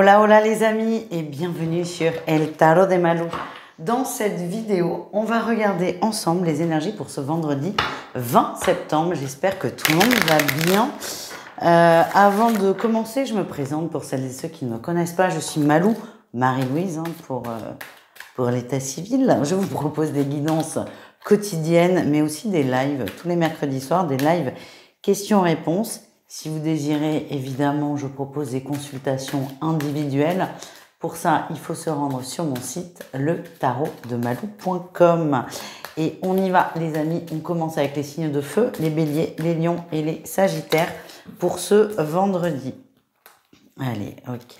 Hola, hola les amis et bienvenue sur El Tarot de Malou. Dans cette vidéo, on va regarder ensemble les énergies pour ce vendredi 20 septembre. J'espère que tout le monde va bien. Avant de commencer, je me présente pour celles et ceux qui ne me connaissent pas. Je suis Malou, Marie-Louise pour l'état civil. Je vous propose des guidances quotidiennes, mais aussi des lives tous les mercredis soirs, des lives questions-réponses. Si vous désirez, évidemment, je propose des consultations individuelles. Pour ça, il faut se rendre sur mon site, letarotdemalou.com. Et on y va, les amis. On commence avec les signes de feu, les béliers, les lions et les sagittaires pour ce vendredi. Allez, ok.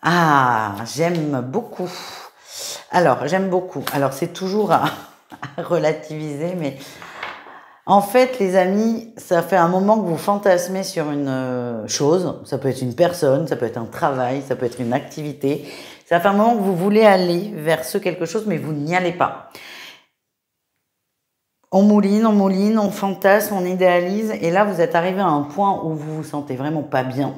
Ah, j'aime beaucoup. Alors, j'aime beaucoup. Alors, c'est toujours à relativiser, mais... En fait, les amis, ça fait un moment que vous fantasmez sur une chose. Ça peut être une personne, ça peut être un travail, ça peut être une activité. Ça fait un moment que vous voulez aller vers ce quelque chose, mais vous n'y allez pas. On mouline, on fantasme, on idéalise. Et là, vous êtes arrivé à un point où vous vous sentez vraiment pas bien.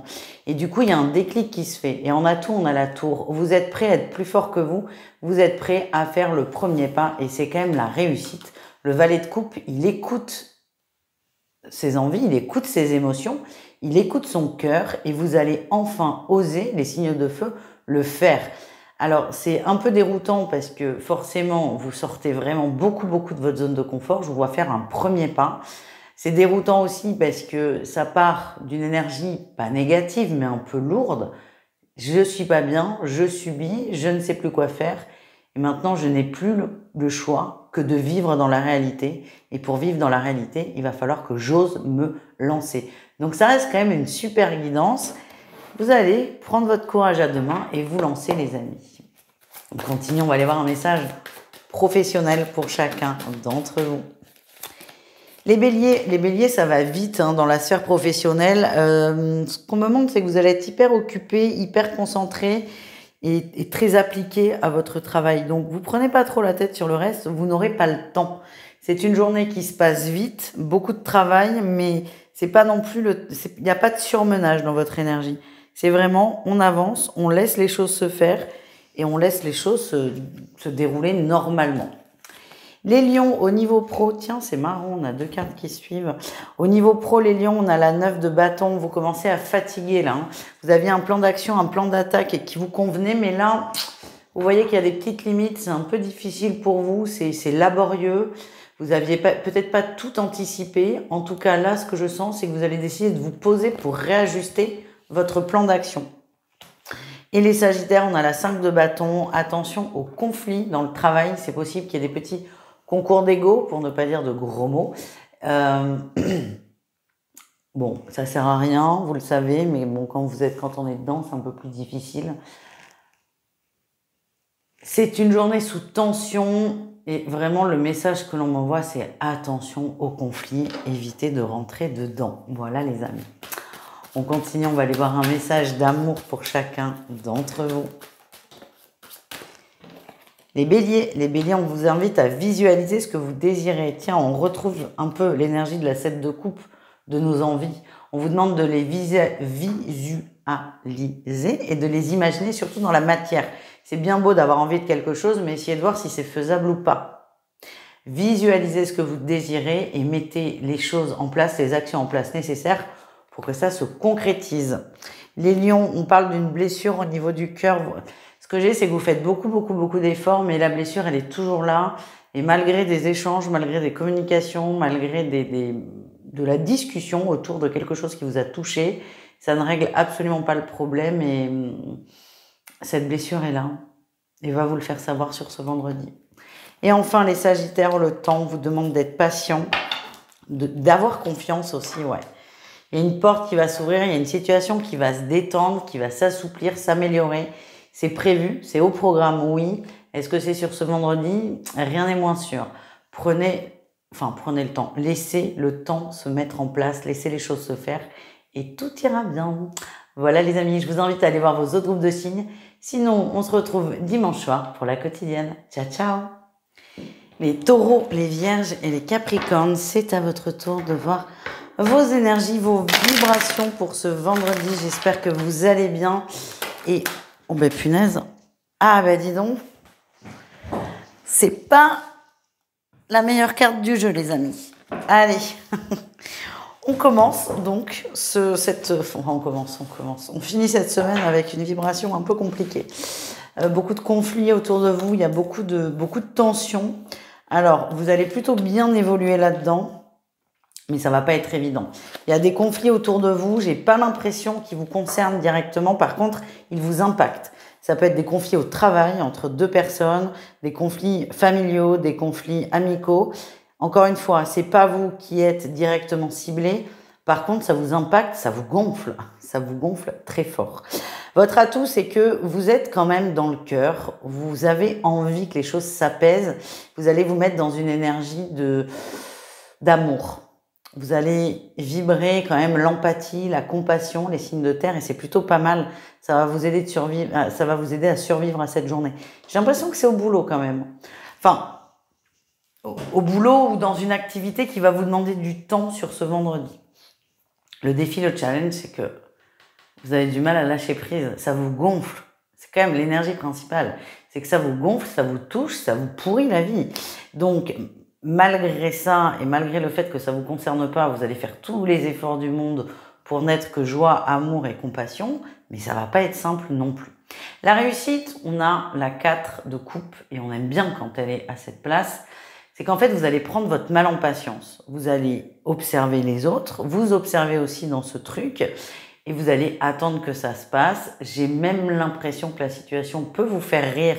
Et du coup, il y a un déclic qui se fait. Et en atout, on a la tour. Vous êtes prêt à être plus fort que vous. Vous êtes prêt à faire le premier pas. Et c'est quand même la réussite. Le valet de coupe, il écoute ses envies, il écoute ses émotions, il écoute son cœur et vous allez enfin oser, les signes de feu, le faire. Alors, c'est un peu déroutant parce que forcément, vous sortez vraiment beaucoup de votre zone de confort. Je vous vois faire un premier pas. C'est déroutant aussi parce que ça part d'une énergie pas négative, mais un peu lourde. Je suis pas bien, je subis, je ne sais plus quoi faire. Et maintenant, je n'ai plus le choix que de vivre dans la réalité. Et pour vivre dans la réalité, il va falloir que j'ose me lancer. Donc, ça reste quand même une super guidance. Vous allez prendre votre courage à deux mains et vous lancer, les amis. On continue, on va aller voir un message professionnel pour chacun d'entre vous. Les béliers, ça va vite dans la sphère professionnelle. Ce qu'on me montre, c'est que vous allez être hyper occupé, hyper concentré et très appliqué à votre travail. Donc, vous prenez pas trop la tête sur le reste, vous n'aurez pas le temps. C'est une journée qui se passe vite, beaucoup de travail, mais c'est pas non plus il n'y a pas de surmenage dans votre énergie. C'est vraiment, on avance, on laisse les choses se faire et on laisse les choses se dérouler normalement. Les lions, au niveau pro, tiens, c'est marrant, on a deux cartes qui suivent. Au niveau pro, les lions, on a la 9 de bâton. Vous commencez à fatiguer là. Vous aviez un plan d'action, un plan d'attaque qui vous convenait, mais là, vous voyez qu'il y a des petites limites. C'est un peu difficile pour vous, c'est laborieux. Vous aviez peut-être pas tout anticipé. En tout cas, là, ce que je sens, c'est que vous allez décider de vous poser pour réajuster votre plan d'action. Et les sagittaires, on a la 5 de bâton. Attention aux conflits dans le travail. C'est possible qu'il y ait des petits concours d'ego, pour ne pas dire de gros mots. Bon, ça sert à rien, vous le savez, mais bon, quand on est dedans, c'est un peu plus difficile. C'est une journée sous tension et vraiment le message que l'on m'envoie, c'est attention aux conflits, évitez de rentrer dedans. Voilà les amis. On continue, on va aller voir un message d'amour pour chacun d'entre vous. Les béliers, on vous invite à visualiser ce que vous désirez. Tiens, on retrouve un peu l'énergie de la 7 de coupe, de nos envies. On vous demande de les visualiser et de les imaginer, surtout dans la matière. C'est bien beau d'avoir envie de quelque chose, mais essayez de voir si c'est faisable ou pas. Visualisez ce que vous désirez et mettez les choses en place, les actions en place nécessaires pour que ça se concrétise. Les lions, on parle d'une blessure au niveau du cœur. Ce que j'ai, c'est que vous faites beaucoup d'efforts, mais la blessure, elle est toujours là. Et malgré des échanges, malgré des communications, malgré de la discussion autour de quelque chose qui vous a touché, ça ne règle absolument pas le problème. Et cette blessure est là. Et va vous le faire savoir sur ce vendredi. Et enfin, les sagittaires, le temps vous demande d'être patient, d'avoir confiance aussi, ouais. Il y a une porte qui va s'ouvrir, il y a une situation qui va se détendre, qui va s'assouplir, s'améliorer. C'est prévu, c'est au programme, oui. Est-ce que c'est sur ce vendredi? Rien n'est moins sûr. Prenez le temps. Laissez le temps se mettre en place, laissez les choses se faire et tout ira bien. Voilà les amis, je vous invite à aller voir vos autres groupes de signes. Sinon, on se retrouve dimanche soir pour la quotidienne. Ciao, ciao! Les taureaux, les vierges et les capricornes, c'est à votre tour de voir vos énergies, vos vibrations pour ce vendredi. J'espère que vous allez bien. Et, oh ben punaise, ah ben dis donc, c'est pas la meilleure carte du jeu, les amis. Allez, on commence donc on finit cette semaine avec une vibration un peu compliquée. Beaucoup de conflits autour de vous, il y a beaucoup de tensions. Alors, vous allez plutôt bien évoluer là-dedans, mais ça va pas être évident. Il y a des conflits autour de vous, j'ai pas l'impression qu'ils vous concernent directement, par contre, ils vous impactent. Ça peut être des conflits au travail entre deux personnes, des conflits familiaux, des conflits amicaux. Encore une fois, c'est pas vous qui êtes directement ciblé. Par contre, ça vous impacte, ça vous gonfle très fort. Votre atout, c'est que vous êtes quand même dans le cœur, vous avez envie que les choses s'apaisent, vous allez vous mettre dans une énergie d'amour. Vous allez vibrer quand même l'empathie, la compassion, les signes de terre, et c'est plutôt pas mal. Ça va vous aider ça va vous aider à survivre à cette journée. J'ai l'impression que c'est au boulot quand même. Enfin, au boulot ou dans une activité qui va vous demander du temps sur ce vendredi. Le défi, le challenge, c'est que vous avez du mal à lâcher prise. Ça vous gonfle. C'est quand même l'énergie principale. C'est que ça vous gonfle, ça vous touche, ça vous pourrit la vie. Donc, malgré ça et malgré le fait que ça vous concerne pas, vous allez faire tous les efforts du monde pour n'être que joie, amour et compassion, mais ça va pas être simple non plus. La réussite, on a la 4 de coupe et on aime bien quand elle est à cette place. C'est qu'en fait, vous allez prendre votre mal en patience. Vous allez observer les autres, vous observez aussi dans ce truc et vous allez attendre que ça se passe. J'ai même l'impression que la situation peut vous faire rire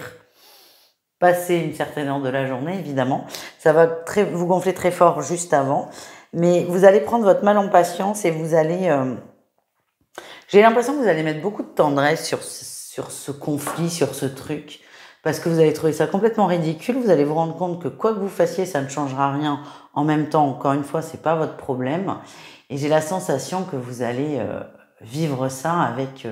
passer une certaine heure de la journée, évidemment. Ça va vous gonfler très fort juste avant. Mais vous allez prendre votre mal en patience et vous allez... J'ai l'impression que vous allez mettre beaucoup de tendresse sur ce conflit, sur ce truc. Parce que vous allez trouver ça complètement ridicule. Vous allez vous rendre compte que quoi que vous fassiez, ça ne changera rien. En même temps, encore une fois, c'est pas votre problème. Et j'ai la sensation que vous allez vivre ça avec...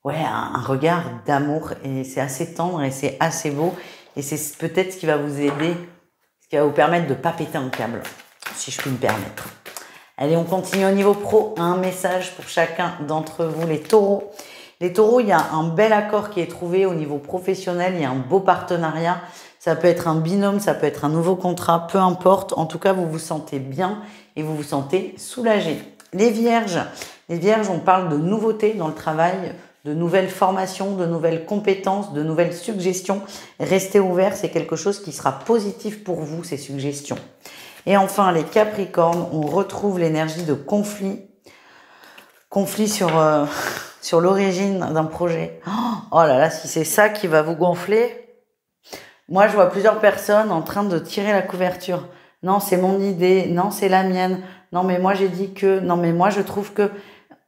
un regard d'amour, et c'est assez tendre et c'est assez beau, et c'est peut-être ce qui va vous aider, ce qui va vous permettre de ne pas péter un câble, si je puis me permettre. Allez, on continue au niveau pro. Un message pour chacun d'entre vous, les taureaux. Les taureaux, il y a un bel accord qui est trouvé au niveau professionnel, il y a un beau partenariat, ça peut être un binôme, ça peut être un nouveau contrat, peu importe. En tout cas, vous vous sentez bien et vous vous sentez soulagé. Les vierges, on parle de nouveautés dans le travail, de nouvelles formations, de nouvelles compétences, de nouvelles suggestions. Restez ouverts, c'est quelque chose qui sera positif pour vous, ces suggestions. Et enfin, les capricornes, on retrouve l'énergie de conflit sur l'origine d'un projet. Oh là là, si c'est ça qui va vous gonfler, moi je vois plusieurs personnes en train de tirer la couverture. Non, c'est mon idée, non, c'est la mienne, non mais moi j'ai dit que, non mais moi je trouve que...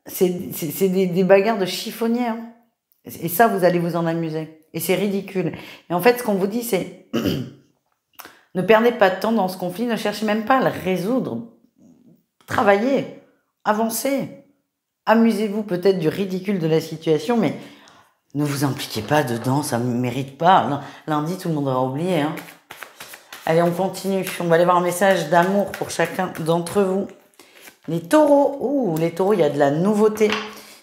C'est des bagarres de chiffonniers. Hein. Et ça, vous allez vous en amuser. Et c'est ridicule. Et en fait, ce qu'on vous dit, c'est ne perdez pas de temps dans ce conflit, ne cherchez même pas à le résoudre. Travaillez, avancez. Amusez-vous peut-être du ridicule de la situation, mais ne vous impliquez pas dedans, ça ne mérite pas. Lundi, tout le monde aura oublié. Hein. Allez, on continue. On va aller voir un message d'amour pour chacun d'entre vous. Les taureaux, les taureaux, il y a de la nouveauté.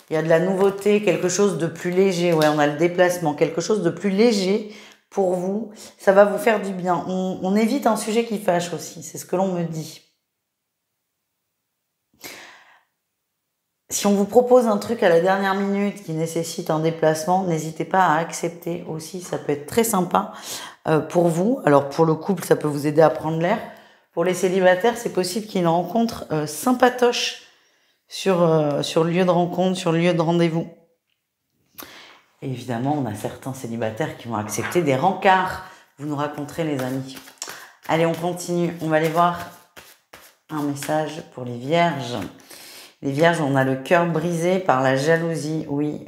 Il y a de la nouveauté, quelque chose de plus léger. Ouais, on a le déplacement, quelque chose de plus léger pour vous. Ça va vous faire du bien. On évite un sujet qui fâche aussi, c'est ce que l'on me dit. Si on vous propose un truc à la dernière minute qui nécessite un déplacement, n'hésitez pas à accepter aussi. Ça peut être très sympa pour vous. Alors pour le couple, ça peut vous aider à prendre l'air. Pour les célibataires, c'est possible qu'il y ait une rencontre sympatoche sur le lieu de rencontre, sur le lieu de rendez-vous. Et évidemment, on a certains célibataires qui vont accepter des rencarts. Vous nous raconterez, les amis. Allez, on continue. On va aller voir un message pour les vierges. Les vierges, on a le cœur brisé par la jalousie. Oui,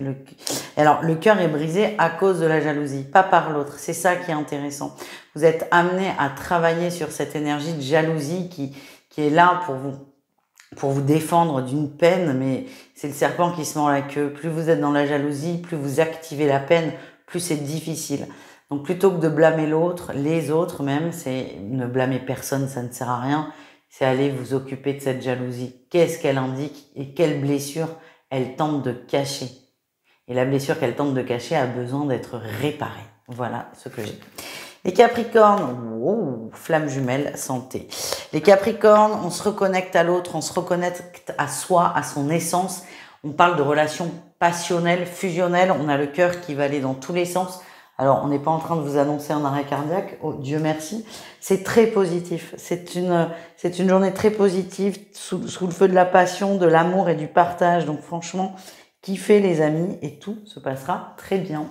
alors le cœur est brisé à cause de la jalousie, pas par l'autre. C'est ça qui est intéressant. Vous êtes amené à travailler sur cette énergie de jalousie qui est là pour vous défendre d'une peine, mais c'est le serpent qui se mord la queue. Plus vous êtes dans la jalousie, plus vous activez la peine, plus c'est difficile. Donc plutôt que de blâmer l'autre, les autres même, c'est ne blâmer personne, ça ne sert à rien. c'est aller vous occuper de cette jalousie. Qu'est-ce qu'elle indique et quelle blessure elle tente de cacher. Et la blessure qu'elle tente de cacher a besoin d'être réparée. Voilà ce que j'ai. Les Capricornes, wow, flamme jumelle, santé. Les Capricornes, on se reconnecte à l'autre, on se reconnecte à soi, à son essence. On parle de relations passionnelles, fusionnelles. On a le cœur qui va aller dans tous les sens. Alors, on n'est pas en train de vous annoncer un arrêt cardiaque, oh, Dieu merci. C'est très positif. C'est une journée très positive, sous le feu de la passion, de l'amour et du partage. Donc, franchement, kiffez les amis et tout se passera très bien.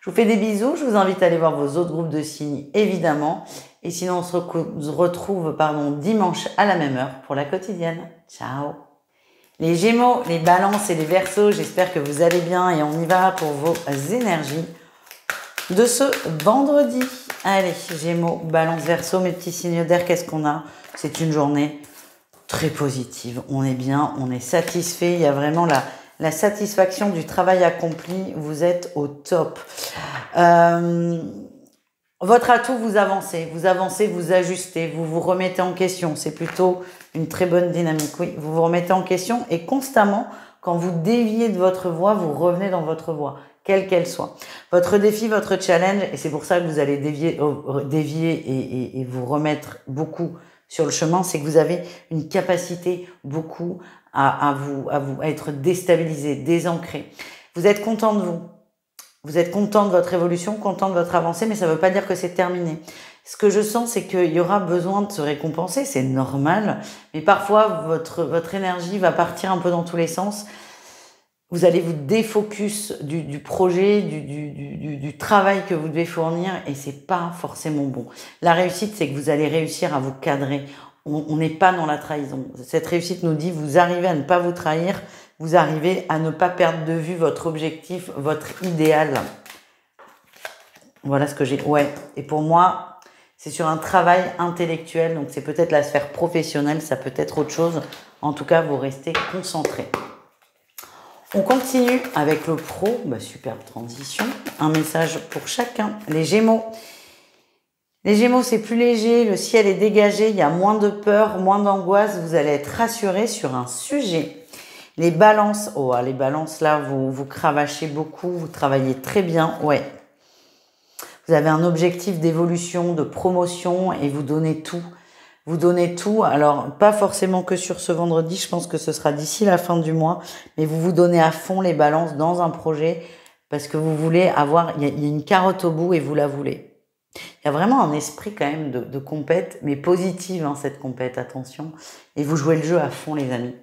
Je vous fais des bisous. Je vous invite à aller voir vos autres groupes de signes, évidemment. Et sinon, on se retrouve dimanche à la même heure pour la quotidienne. Ciao. Les Gémeaux, les Balances et les Verseaux, j'espère que vous allez bien et on y va pour vos énergies de ce vendredi. Allez, Gémeaux, Balance, Verseau, mes petits signes d'air, qu'est-ce qu'on a? C'est une journée très positive. On est bien, on est satisfait. Il y a vraiment la satisfaction du travail accompli. Vous êtes au top. Votre atout, vous avancez, vous ajustez, vous vous remettez en question. C'est plutôt une très bonne dynamique. Oui, vous vous remettez en question et constamment, quand vous déviez de votre voie, vous revenez dans votre voie, quelle qu'elle soit. Votre défi, votre challenge, et c'est pour ça que vous allez dévier et vous remettre beaucoup sur le chemin, c'est que vous avez une capacité beaucoup à être déstabilisé, désancré. Vous êtes content de vous. Vous êtes content de votre évolution, content de votre avancée, mais ça ne veut pas dire que c'est terminé. Ce que je sens, c'est qu'il y aura besoin de se récompenser, c'est normal, mais parfois votre énergie va partir un peu dans tous les sens. Vous allez vous défocus du projet, du travail que vous devez fournir et c'est pas forcément bon. La réussite, c'est que vous allez réussir à vous cadrer. On n'est pas dans la trahison. Cette réussite nous dit, vous arrivez à ne pas vous trahir, vous arrivez à ne pas perdre de vue votre objectif, votre idéal. Voilà ce que j'ai. Ouais. Et pour moi, c'est sur un travail intellectuel, donc c'est peut-être la sphère professionnelle, ça peut être autre chose. En tout cas, vous restez concentré. On continue avec le pro. Superbe transition. Un message pour chacun. Les Gémeaux. Les Gémeaux, c'est plus léger, le ciel est dégagé, il y a moins de peur, moins d'angoisse, vous allez être rassurés sur un sujet. Les Balances, les Balances là, vous cravachez beaucoup, vous travaillez très bien, ouais. Vous avez un objectif d'évolution, de promotion et vous donnez tout. Vous donnez tout, alors pas forcément que sur ce vendredi, je pense que ce sera d'ici la fin du mois, mais vous vous donnez à fond les Balances dans un projet parce que vous voulez avoir, il y a une carotte au bout et vous la voulez. Il y a vraiment un esprit quand même de compète, mais positive cette compète, attention. Et vous jouez le jeu à fond les amis.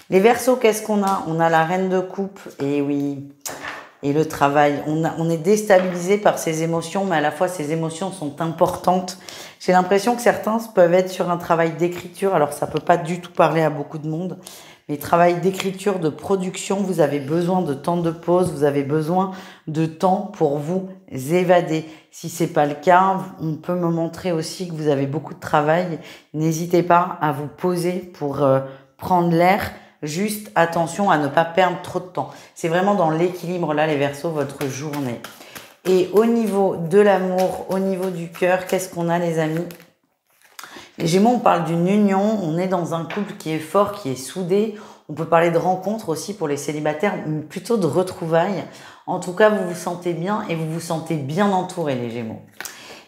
Les Verseaux, qu'est-ce qu'on a? On a la reine de coupe, et oui, et le travail. On est déstabilisé par ces émotions, mais à la fois ces émotions sont importantes. J'ai l'impression que certains peuvent être sur un travail d'écriture, alors ça peut pas du tout parler à beaucoup de monde, mais travail d'écriture, de production, vous avez besoin de temps de pause, vous avez besoin de temps pour vous évader. Si c'est pas le cas, on peut me montrer aussi que vous avez beaucoup de travail. N'hésitez pas à vous poser pour prendre l'air. Juste attention à ne pas perdre trop de temps. C'est vraiment dans l'équilibre là, les Verseaux, votre journée. Et au niveau de l'amour, au niveau du cœur, qu'est-ce qu'on a les amis? Les Gémeaux, on parle d'une union, on est dans un couple qui est fort, qui est soudé. On peut parler de rencontres aussi pour les célibataires, mais plutôt de retrouvailles. En tout cas, vous vous sentez bien et vous vous sentez bien entouré, les Gémeaux.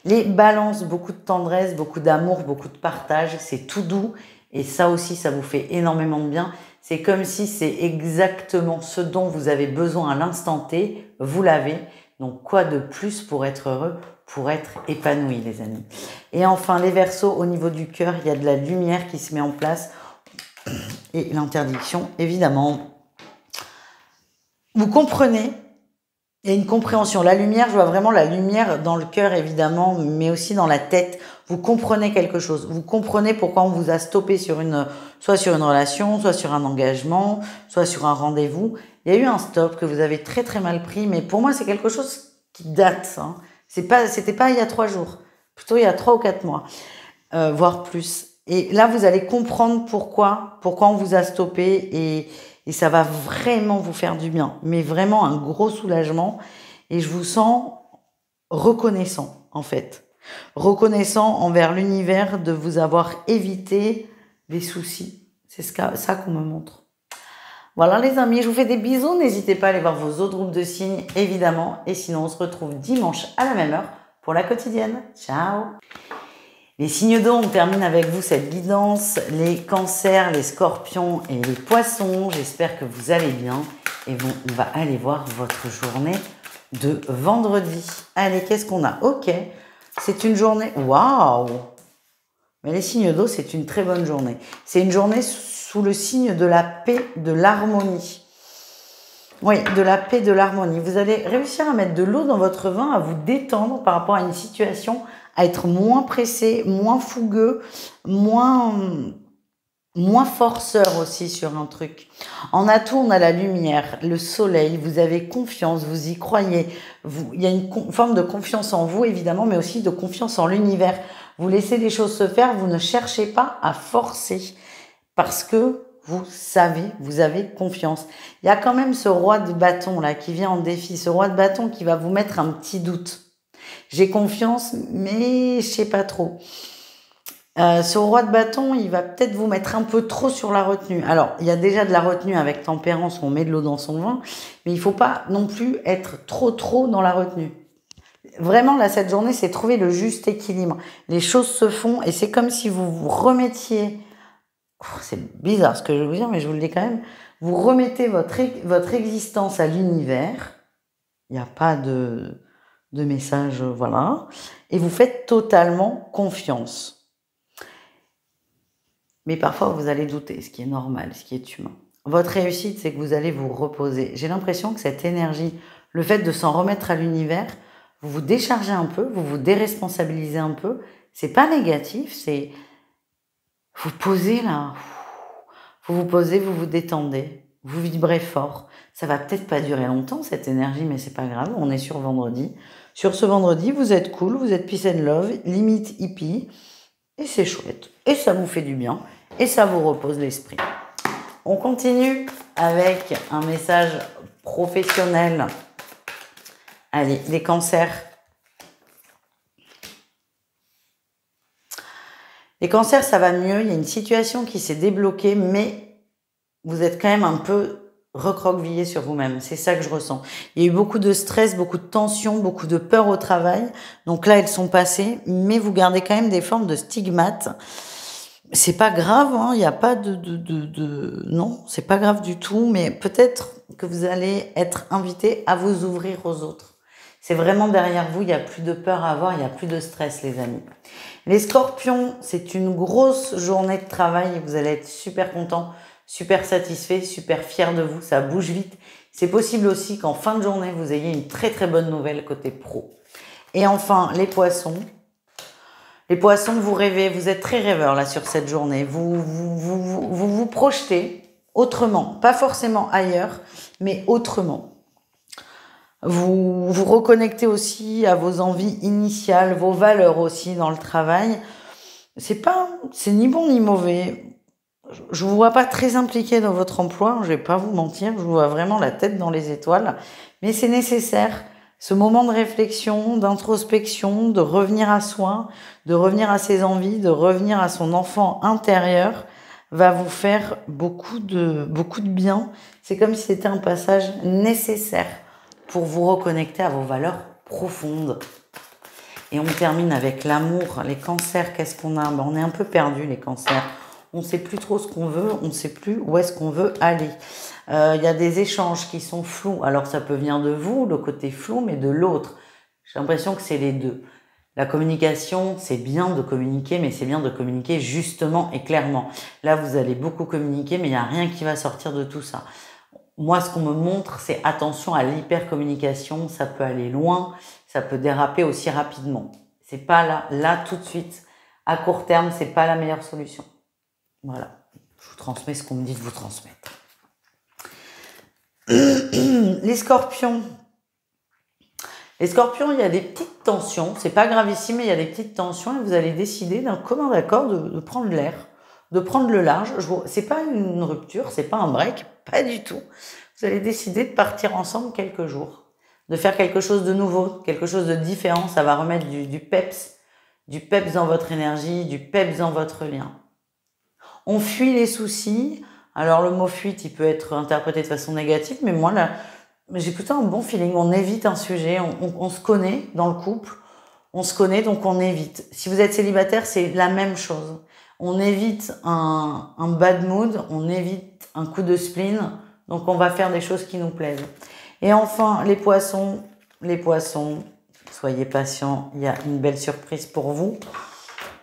Les Balances, beaucoup de tendresse, beaucoup d'amour, beaucoup de partage. C'est tout doux et ça aussi, ça vous fait énormément de bien. C'est comme si c'est exactement ce dont vous avez besoin à l'instant T, vous l'avez. Donc, quoi de plus pour être heureux, pour être épanoui, les amis. Et enfin, les Verseaux, au niveau du cœur, il y a de la lumière qui se met en place. Et l'interdiction, évidemment. Vous comprenez, il y a une compréhension. La lumière, je vois vraiment la lumière dans le cœur, évidemment, mais aussi dans la tête. Vous comprenez quelque chose. Vous comprenez pourquoi on vous a stoppé soit sur une relation, soit sur un engagement, soit sur un rendez-vous. Il y a eu un stop que vous avez très très mal pris, mais pour moi, c'est quelque chose qui date. C'était pas il y a 3 jours, plutôt il y a 3 ou 4 mois, voire plus. Et là, vous allez comprendre pourquoi on vous a stoppé et ça va vraiment vous faire du bien. Mais vraiment un gros soulagement. Et je vous sens reconnaissant, en fait. Reconnaissant envers l'univers de vous avoir évité les soucis. C'est ça qu'on me montre. Voilà les amis, je vous fais des bisous. N'hésitez pas à aller voir vos autres groupes de signes, évidemment. Et sinon, on se retrouve dimanche à la même heure pour la quotidienne. Ciao! Les signes d'eau, on termine avec vous cette guidance. Les cancers, les scorpions et les poissons. J'espère que vous allez bien. Et bon, on va aller voir votre journée de vendredi. Allez, qu'est-ce qu'on a? Ok, c'est une journée... Waouh! Mais les signes d'eau, c'est une très bonne journée. C'est une journée sous le signe de la paix, de l'harmonie. Oui, de la paix, de l'harmonie. Vous allez réussir à mettre de l'eau dans votre vin, à vous détendre par rapport à une situation, à être moins pressé, moins fougueux, moins forceur aussi sur un truc. En atout, on a la lumière, le soleil, vous avez confiance, vous y croyez. Il y a une forme de confiance en vous, évidemment, mais aussi de confiance en l'univers. Vous laissez les choses se faire, vous ne cherchez pas à forcer parce que vous savez, vous avez confiance. Il y a quand même ce roi de bâton là qui vient en défi, ce roi de bâton qui va vous mettre un petit doute. J'ai confiance, mais je sais pas trop. Ce roi de bâton, il va peut-être vous mettre un peu trop sur la retenue. Alors, il y a déjà de la retenue avec tempérance, on met de l'eau dans son vin, mais il faut pas non plus être trop dans la retenue. Vraiment, là, cette journée, c'est trouver le juste équilibre. Les choses se font et c'est comme si vous vous remettiez... C'est bizarre ce que je vais vous dire, mais je vous le dis quand même. Vous remettez votre existence à l'univers. Il n'y a pas de message, voilà. Et vous faites totalement confiance. Mais parfois, vous allez douter, ce qui est normal, ce qui est humain. Votre réussite, c'est que vous allez vous reposer. J'ai l'impression que cette énergie, le fait de s'en remettre à l'univers, vous vous déchargez un peu, vous vous déresponsabilisez un peu. C'est pas négatif, c'est... Vous posez là, vous vous posez, vous vous détendez, vous vibrez fort. Ça va peut-être pas durer longtemps cette énergie, mais c'est pas grave, on est sur vendredi. Sur ce vendredi, vous êtes cool, vous êtes peace and love, limite hippie, et c'est chouette. Et ça vous fait du bien, et ça vous repose l'esprit. On continue avec un message professionnel. Allez, les cancers. Les cancers, ça va mieux. Il y a une situation qui s'est débloquée, mais vous êtes quand même un peu recroquevillé sur vous-même. C'est ça que je ressens. Il y a eu beaucoup de stress, beaucoup de tension, beaucoup de peur au travail. Donc là, elles sont passées, mais vous gardez quand même des formes de stigmates. C'est pas grave, hein. Il n'y a pas non, c'est pas grave du tout, mais peut-être que vous allez être invité à vous ouvrir aux autres. C'est vraiment derrière vous, il n'y a plus de peur à avoir, il n'y a plus de stress, les amis. Les scorpions, c'est une grosse journée de travail et vous allez être super content, super satisfait, super fier de vous, ça bouge vite. C'est possible aussi qu'en fin de journée, vous ayez une très très bonne nouvelle côté pro. Et enfin, les poissons. Les poissons, vous rêvez, vous êtes très rêveurs là sur cette journée. Vous projetez autrement, pas forcément ailleurs, mais autrement. Vous vous reconnectez aussi à vos envies initiales, vos valeurs aussi dans le travail. C'est ni bon ni mauvais. Je vous vois pas très impliqué dans votre emploi, je vais pas vous mentir, je vous vois vraiment la tête dans les étoiles, mais c'est nécessaire. Ce moment de réflexion, d'introspection, de revenir à soi, de revenir à ses envies, de revenir à son enfant intérieur, va vous faire beaucoup de bien. C'est comme si c'était un passage nécessaire pour vous reconnecter à vos valeurs profondes. Et on termine avec l'amour, les cancers, qu'est-ce qu'on a? On est un peu perdu, les cancers. On ne sait plus trop ce qu'on veut, on ne sait plus où est-ce qu'on veut aller. Il y a des échanges qui sont flous. Alors ça peut venir de vous, le côté flou, mais de l'autre. J'ai l'impression que c'est les deux. La communication, c'est bien de communiquer, mais c'est bien de communiquer justement et clairement. Là, vous allez beaucoup communiquer, mais il n'y a rien qui va sortir de tout ça. Moi, ce qu'on me montre, c'est attention à l'hypercommunication. Ça peut aller loin, ça peut déraper aussi rapidement. C'est pas là tout de suite. À court terme, c'est pas la meilleure solution. Voilà. Je vous transmets ce qu'on me dit de vous transmettre. Les scorpions. Les scorpions, il y a des petites tensions. C'est pas gravissime, mais il y a des petites tensions et vous allez décider d'un commun accord de prendre l'air, de prendre le large. C'est pas une rupture, c'est pas un break, pas du tout. Vous allez décider de partir ensemble quelques jours, de faire quelque chose de nouveau, quelque chose de différent. Ça va remettre du peps dans votre énergie, du peps dans votre lien. On fuit les soucis. Alors le mot fuite, il peut être interprété de façon négative, mais moi là, j'ai plutôt un bon feeling. On évite un sujet, on se connaît dans le couple, on se connaît donc on évite. Si vous êtes célibataire, c'est la même chose. On évite un bad mood, on évite un coup de spleen, donc on va faire des choses qui nous plaisent. Et enfin, les poissons, soyez patients, il y a une belle surprise pour vous.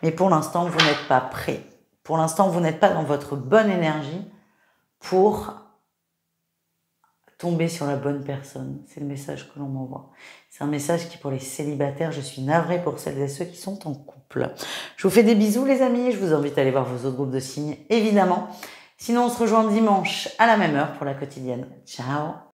Mais pour l'instant, vous n'êtes pas prêts. Pour l'instant, vous n'êtes pas dans votre bonne énergie pour tomber sur la bonne personne. C'est le message que l'on m'envoie. C'est un message qui, pour les célibataires, je suis navrée pour celles et ceux qui sont en couple. Je vous fais des bisous, les amis. Je vous invite à aller voir vos autres groupes de signes, évidemment. Sinon, on se rejoint dimanche à la même heure pour la quotidienne. Ciao!